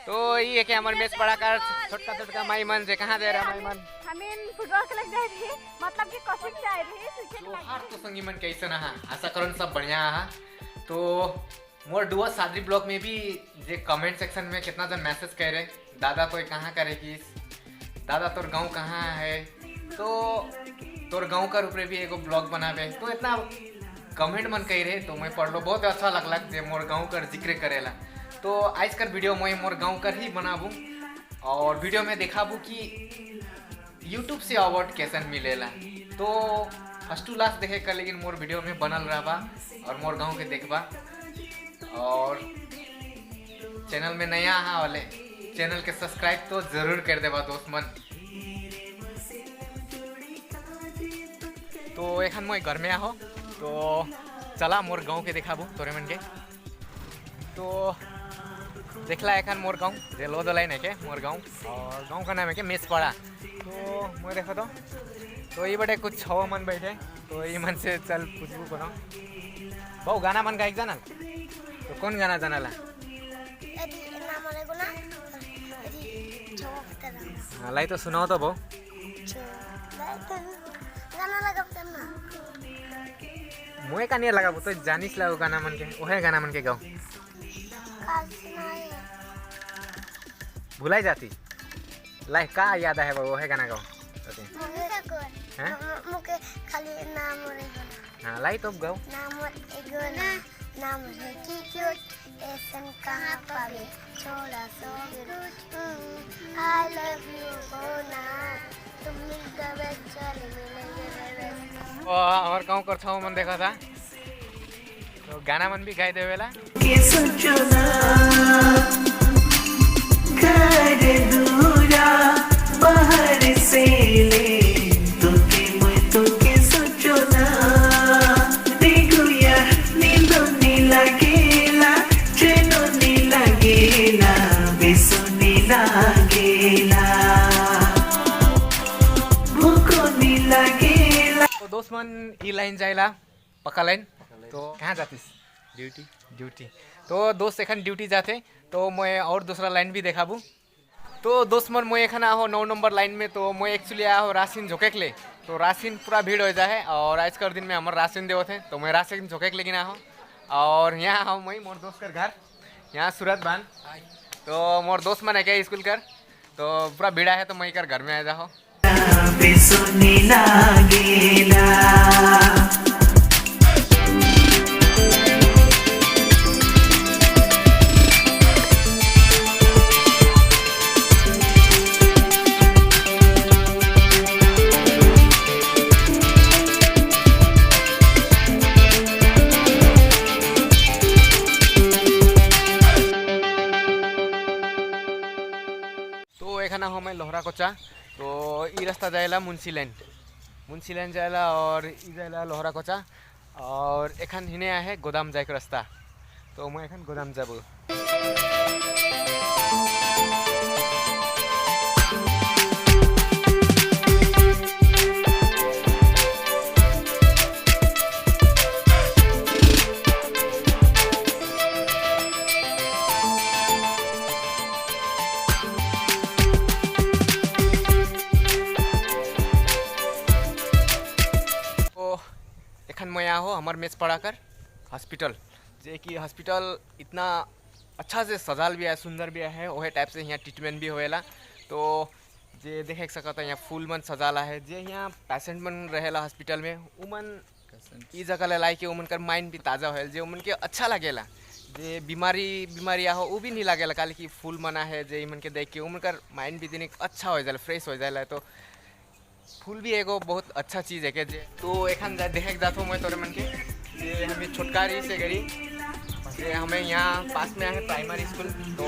तो ये के हमारे मैच पड़ा कर छोटका छोटका माई मन से कहाँ दे रहा माई मन हमें फुटबॉल खेलने जाए रही मतलब कि कोचिंग जाए रही क्रिकेट तो हार तो संगी मन कैसे ना आशा करो सब बढ़िया हा तो मोर डुआ सादरी ब्लॉग में भी जे कमेंट सेक्शन में कितना जन मैसेज कह रहे दादा तो कहाँ करेगी दादा तोर गांव कहाँ है तो तोर गांव का ऊपर भी एगो ब्लॉग बनावे तो इतना कमेंट मन कही रहे तो मैं पढ़ लो बहुत अच्छा लगला जे मोर गांव कर जिक्र करेला तो आज कर वीडियो मैं मोर गांव कर ही बनाबू और वीडियो में दिखाबू कि यूट्यूब से अवार्ड कैसे मिलेला तो फर्स्ट टू लास्ट देखे कर लेकिन मोर वीडियो में बनल रहा और मोर गांव के देखबा और चैनल में नया हाँ वाले चैनल के सब्सक्राइब तो जरूर कर देबा दोस्त मन। तो एखन मैं घर में आहो तो चला मोर गांव के दिखाबू तोरे मन के तो देखला एखन मोर गांव जे लो दलाई नहीं के मोर गांव और गांव का नाम है के मेसपाड़ा तो मैं देखो तो ये बड़े कुछ छो मन बैठे तो ये मन से चल पूछबू करो बहु गाना मन गाइक जाना तो कौन गाना जाना ला लाई तो सुनाओ तो बहु मुझे का नहीं लगा तो जानिस ला गाना मन के ओहे गाना मन के गाओ भुलाई जाती लाई का याद है वो है गाना गाओ हैं मुके खाली नाम रे हां लाई तो गाओ नाम है कि क्यूट ऐसन कहाँ पावे छोड़ा सो आई लव यू बोना तुम मिल गए चले मिलेंगे और गाँव कर छाव मन देखा था तो गाना मन भी गाई देवेला के सोचो ना घर दूरा बाहर से ले तो के सोचो ना देखो यार नींदो नी लगेला चैनो नी लगेला बेसो नी लगेला भूखो नी लगेला तो दोस्त मन ई लाइन जाइला पक्का लाइन तो कहाँ जातीस ड्यूटी तो दोस्त एखन ड्यूटी जाते तो मैं और दूसरा लाइन भी देखाबू तो दोस्त मन मैं एखन आहो 9 नंबर लाइन में तो मैं एक्चुअली आहो राशन झोंके के ले तो राशन पूरा भीड़ हो जाए और आज कर दिन में हमारे राशन देवत है तो मैं राशन झोंके के लेकिन आहो और यहाँ आओ मैं मोर दोस्त कर घर यहाँ सूरत बान तो मोर दोस्त मन है क्या स्कूल कर तो पूरा भीड़ा है तो मैं कर घर में आ जाओ बेसुनी लागेला तो एखाना हो मैं लोहरा कोचा तो ई रास्ता जाएला मुंशी लाइन जाएला और ई जाएला लोहरा कोचा और एखन हिने है गोदाम जाए के रास्ता तो मैं एखन गोदाम जाबो एखन मैं आया हो हमार मेच पढ़ाकर हॉस्पिटल जे कि हॉस्पिटल इतना अच्छा से सजाल भी है सुंदर भी है वह टाइप से यहाँ ट्रीटमेंट भी होएला तो जे देख सकता यहाँ फूल मन सजाला है जे यहाँ पेशेंट मन रहेला हॉस्पिटल में उमन ई जगह ले लाई के उमन कर माइंड भी ताज़ा होएल जे उमन के अच्छा लगेला जे बीमारी हो वो भी नहीं लगेला काले कि फूल मना है जे इमन के देख के उमन कर माइंड भी दिन अच्छा हो जाए फ्रेश हो जाए तो फूल भी एगो बहुत अच्छा चीज़ है के जे तो एखन देखे जाता हूँ मैं तोरे मन के जे हमें छुटकारी से गई जे हमें यहाँ पास में है प्राइमरी स्कूल तो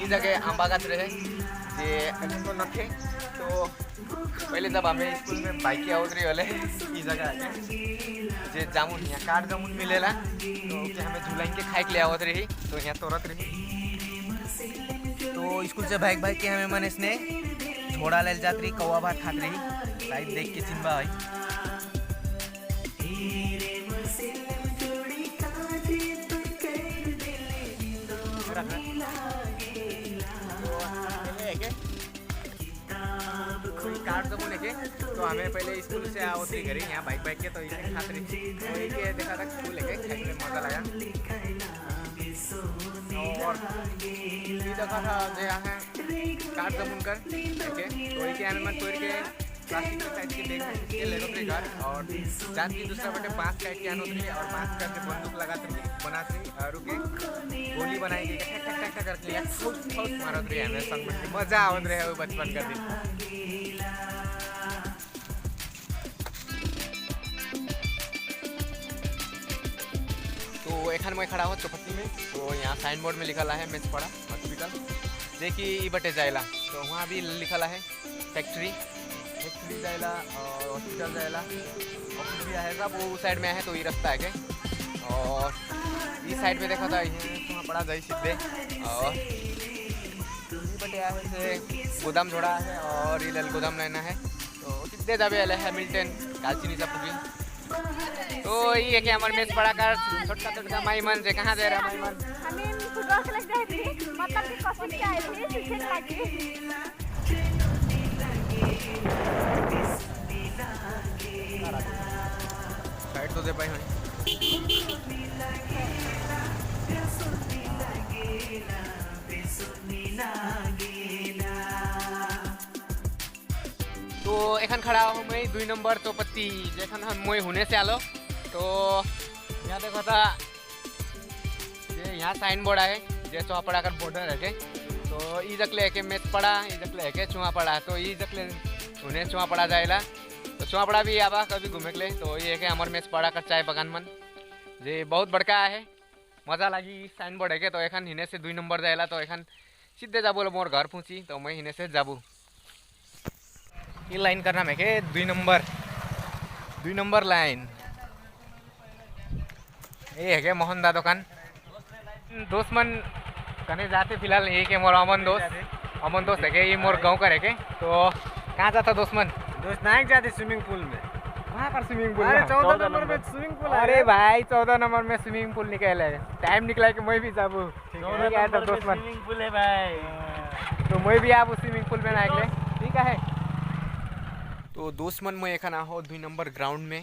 इस जगह आमबागात रहे जे अभी तो न थे तो पहले जब हमें स्कूल में बाइक आवत रही वाले इस जगह आके जे जामुन यहाँ काट जामुन मिलेला तो के हमें झुलाइन के खाए के लिए आवत रही तो यहाँ तोरत रही तो स्कूल से भाग के हमें मन इसने झोड़ा ले जात रही कौवा भात खात रही लाइट देख के चिंबा है जब उन्हें के तो हमें पहले स्कूल से आवत रही घरी यहाँ बाइक के तो इसे खात रही तो ये देखा था स्कूल लेके खाने में मजा लगा। और ये देखा था जो यहाँ काट जमुन कर देखे तो ये हमें मन तोड़ के प्लास्टिक के साइज के बैग में के ले रही घर और जान की दूसरा बटे बांस काट के आनो रही और बांस काट के बंदूक लगाते रही बनाते रही और रुके गोली बनाएगी टक टक टक करके लिया बहुत मारत रही हमें संग में मजा आवत रहे वो बचपन का दिन। तो एखन मैं खड़ा हो चौपत्ती में तो यहाँ साइन बोर्ड में लिखा है मेचपड़ा हॉस्पिटल देखिए बटे जाएला तो वहाँ भी लिखा है फैक्ट्री जाएला और हॉस्पिटल जाएला ऑफिस भी है सब वो साइड में है तो ये रास्ता है के और इस साइड में देखा था वहाँ पड़ा जाए सीधे और बटे है से गोदाम जोड़ा है और ये लल गोदाम लेना है तो सीधे जाबे है हैमिल्टन कालचिनी सब पूरी तो ये कि हमारे मेस पड़ा कर छोटा माईमन जे कहाँ जा रहा माईमन हमें फुटबॉल खेलने गए थे मतलब कि कोचिंग से आए थे सीखने लगे। साइड तो दे पाई हमें तो एखन खड़ा हूँ मैं 2 नंबर चौपत्ती जखन हम मैं होने से आलो तो यहाँ देखो था ये यहाँ साइन बोर्ड है जे चौपड़ा कर बॉर्डर है के तो ई जकले के मेच पड़ा ई जकले है के चुआ पड़ा तो ई जकले होने चुआ पड़ा जाएला तो चुआ पड़ा भी आवा कभी घूमे के लिए तो ये है हमारे मेच पड़ा कर चाय बगान मन जे बहुत बड़का है मजा लगी साइन बोर्ड है के तो एखन हिने से 2 नंबर जाएला तो एखन सीधे जाबो मोर घर पहुँची तो मैं हिने से जाबू ये लाइन करना है के 2 नंबर लाइन ये है के मोहन दा दुकान दोस्त मन कने जाते फिलहाल ये के मोर अमन दोस्त है के ये मोर गाँव का है के तो कहाँ जाता दोस्त मन दोस्त नायक जाते स्विमिंग पूल में वहाँ पर स्विमिंग पूल अरे 14 नंबर में स्विमिंग पूल है। अरे भाई 14 नंबर में स्विमिंग पूल निकले टाइम निकला कि मैं भी जाबू दोस्त मन स्विमिंग पूल है भाई तो मैं भी आबू स्विमिंग पूल में नायक ठीक है। तो दोस्त मन मैं एखन हो 2 नंबर ग्राउंड में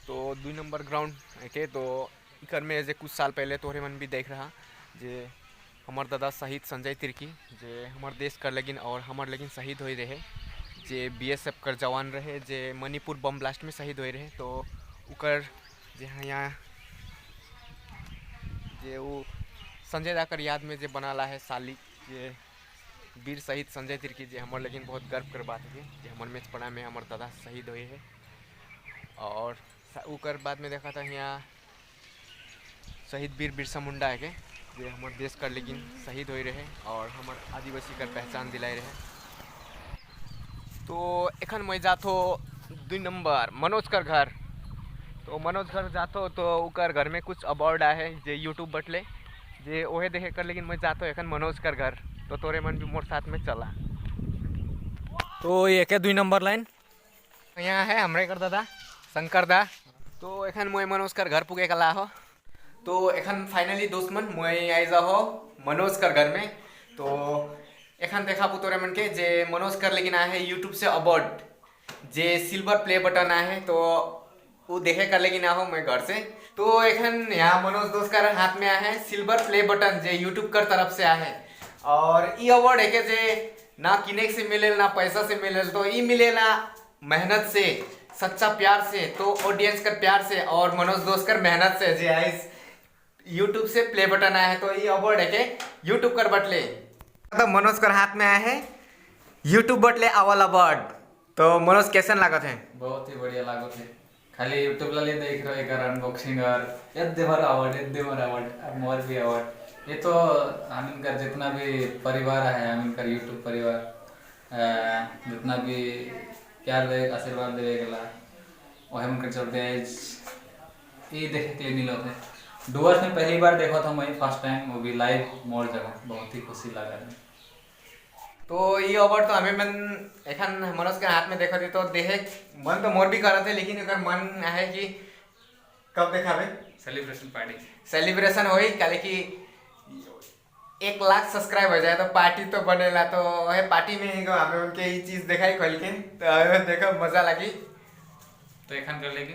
तो 2 नंबर ग्राउंड के तो इकर में जे कुछ साल पहले तोहरे मन भी देख रहा जे हमार दादा शहीद संजय तिर्की जे हमार देश कर लगिन और हमार लगिन शहीद हो रहे जे BSF कर जवान रहे जे मणिपुर बम ब्लास्ट में शहीद हो रहे तो उकर जे यहाँ जे वो संजय दा कर याद में जे बनाला है साली जे वीर शहीद संजय तिर्की जे हमार लगिन बहुत गर्व कर बात है जे हमार मेच पड़ा में हमार दादा शहीद हुए है और उकर बाद में देखा था यहाँ शहीद वीर बिरसा मुंडा है के जे हमार देश कर लेकिन शहीद हो रहे और हमार आदिवासी कर पहचान दिलाए रहे तो एखन मैं जातो 2 नंबर मनोज कर घर तो मनोज घर जातो तो उकर घर में कुछ अवार्ड आए जे यूट्यूब बटले जे ओहे देखे कर लेकिन मैं जातो एखन मनोज कर घर तो तोरे मन भी मोर साथ में चला तो ये के 2 नंबर लाइन यहाँ है हमरे कर दादा शंकर दा तो एखन मैं मनोज कर घर पुगे कला हो तो एखन फाइनली दोस्त मन मैं आई जा हो मनोज कर घर में तो एखन देखा तोरे मन के जे मनोज कर लेकिन आए है यूट्यूब से अवार्ड जे सिल्वर प्ले बटन आए है तो वो देखे कर लेकिन हो मैं घर से तो एखन यहाँ मनोज दोस्त कर हाथ में आया है सिल्वर प्ले बटन जे यूट्यूब कर तरफ से आया है और ये अवार्ड है के जे ना किने से मिले ना पैसा से मिले तो ये मिलेला मेहनत से सच्चा प्यार से तो ऑडियंस कर प्यार से और मनोज दोस्त कर मेहनत से जे आइस यूट्यूब से प्ले बटन आया है तो ये अवार्ड है के यूट्यूब कर बटले तो मनोज कर हाथ में आया है यूट्यूब बटले अवल अवार्ड तो मनोज कैसन लागत है बहुत ही बढ़िया लागत है खाली यूट्यूब ला देख रहे कर अनबॉक्सिंग और यद्दे भर अवार्ड मोर भी अवार्ड ये तो आमिन कर जितना भी परिवार है आमिन कर यूट्यूब परिवार जितना भी प्यार दे आशीर्वाद दे गला वह मन कर चलते ये देखे के लिए नहीं होते डुअर्स में पहली बार देखा था मैं फर्स्ट टाइम वो भी लाइव मोर जगह बहुत ही खुशी लगा है तो ये अवार्ड तो हमें मन एखन मनोज के हाथ में देखा थी तो देखे मन तो मोर भी कर रहे थे लेकिन अगर मन है कि कब देखा भाई सेलिब्रेशन पार्टी सेलिब्रेशन हो कल की 1 लाख सब्सक्राइब हो जाए तो पार्टी तो बनेला। तो वह पार्टी में ही हमें उनके ये चीज दिखाई खोल के, तो हमें देखो मजा लगी। तो एखन कर लेगी